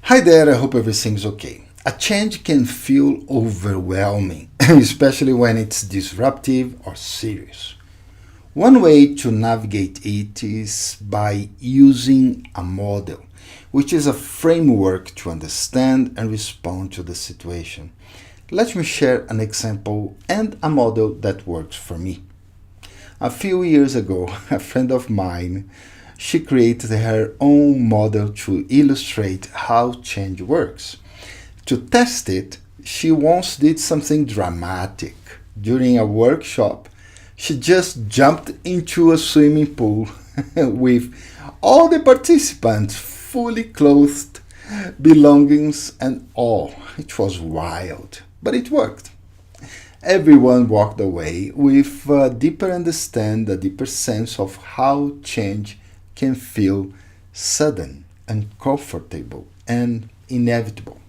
Hi there, I hope everything's okay. A change can feel overwhelming, especially when it's disruptive or serious. One way to navigate it is by using a model, which is a framework to understand and respond to the situation. Let me share an example and a model that works for me. A few years ago, a friend of mine, she created her own model to illustrate how change works. To test it, she once did something dramatic. During a workshop, she just jumped into a swimming pool with all the participants fully clothed, belongings and all. It was wild, but it worked. Everyone walked away with a deeper sense of how change can feel sudden, uncomfortable, and inevitable.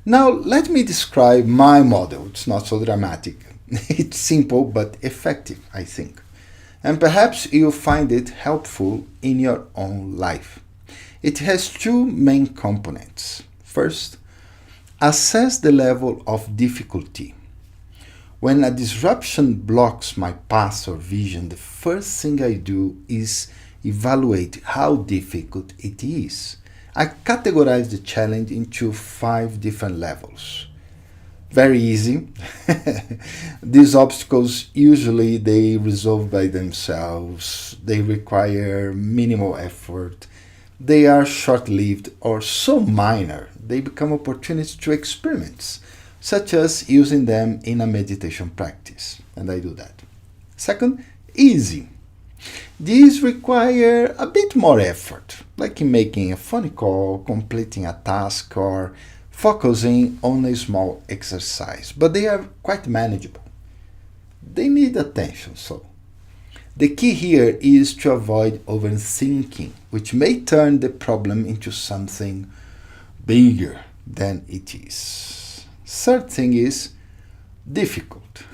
Now, let me describe my model. It's not so dramatic. It's simple but effective, I think. And perhaps you'll find it helpful in your own life. It has two main components. First, assess the level of difficulty. When a disruption blocks my path or vision, the first thing I do is evaluate how difficult it is. I categorize the challenge into five different levels. Very easy. These obstacles usually they resolve by themselves. They require minimal effort. They are short-lived or so minor they become opportunities to experiments, such as using them in a meditation practice. And I do that. Second, easy. These require a bit more effort, like in making a phone call, completing a task, or focusing on a small exercise, but they are quite manageable. They need attention, so. The key here is to avoid overthinking, which may turn the problem into something bigger than it is. Third thing is difficult.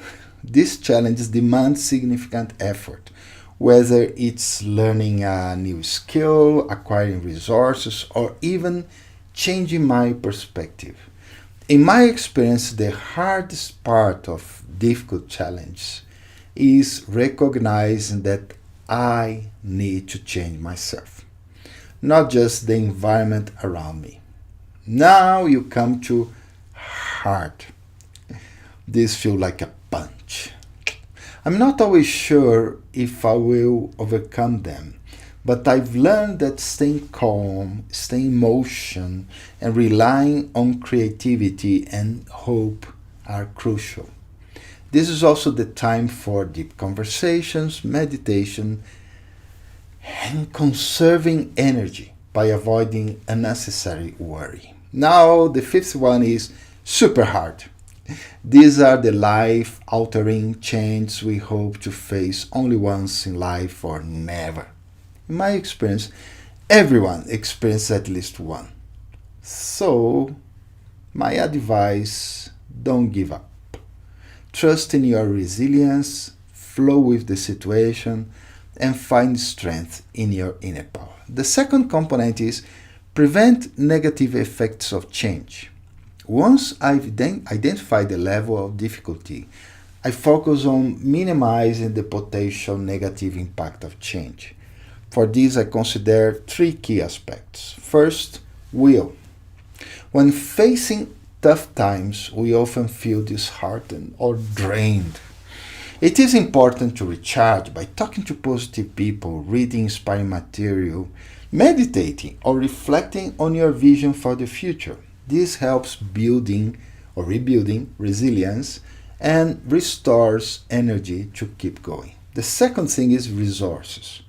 These challenges demand significant effort, whether it's learning a new skill, acquiring resources, or even changing my perspective. In my experience, the hardest part of difficult challenges is recognizing that I need to change myself, not just the environment around me. Now you come to hard. This feels like a punch. I'm not always sure if I will overcome them, but I've learned that staying calm, staying in motion, and relying on creativity and hope are crucial. This is also the time for deep conversations, meditation, and conserving energy by avoiding unnecessary worry. Now, the fifth one is super hard. These are the life altering changes we hope to face only once in life or never. In my experience, everyone experiences at least one. So, my advice, don't give up. Trust in your resilience, flow with the situation, and find strength in your inner power. The second component is prevent negative effects of change. Once I've identified the level of difficulty, I focus on minimizing the potential negative impact of change. For this, I consider three key aspects. First, will. When facing tough times, we often feel disheartened or drained. It is important to recharge by talking to positive people, reading inspiring material, meditating, or reflecting on your vision for the future. This helps building or rebuilding resilience and restores energy to keep going. The second thing is resources.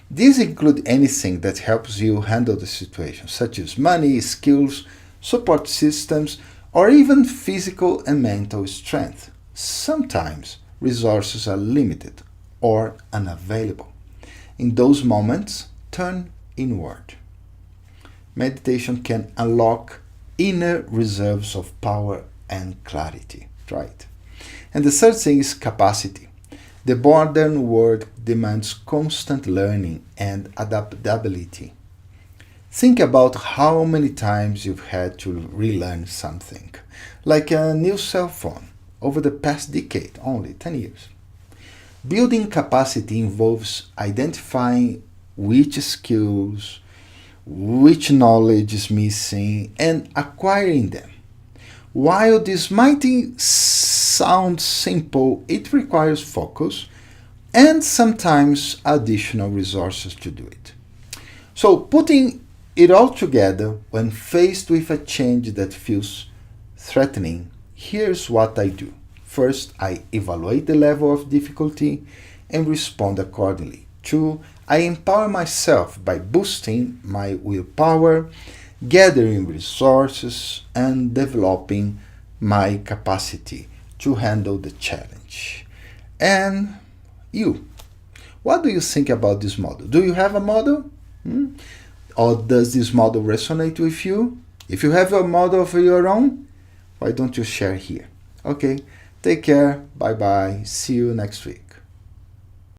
These include anything that helps you handle the situation, such as money, skills, support systems, or even physical and mental strength. Sometimes resources are limited or unavailable. In those moments, turn inward. Meditation can unlock inner reserves of power and clarity. Try it. And the third thing is capacity. The modern world demands constant learning and adaptability. Think about how many times you've had to relearn something, like a new cell phone, over the past decade, only 10 years. Building capacity involves identifying which skills, which knowledge is missing, and acquiring them. While this might sound simple, it requires focus and sometimes additional resources to do it. So, putting it all together, when faced with a change that feels threatening, here's what I do. First, I evaluate the level of difficulty and respond accordingly. Two, I empower myself by boosting my willpower, gathering resources, and developing my capacity to handle the challenge. And you, what do you think about this model? Do you have a model? Or does this model resonate with you? If you have a model of your own, why don't you share here? Okay, take care. Bye bye. See you next week.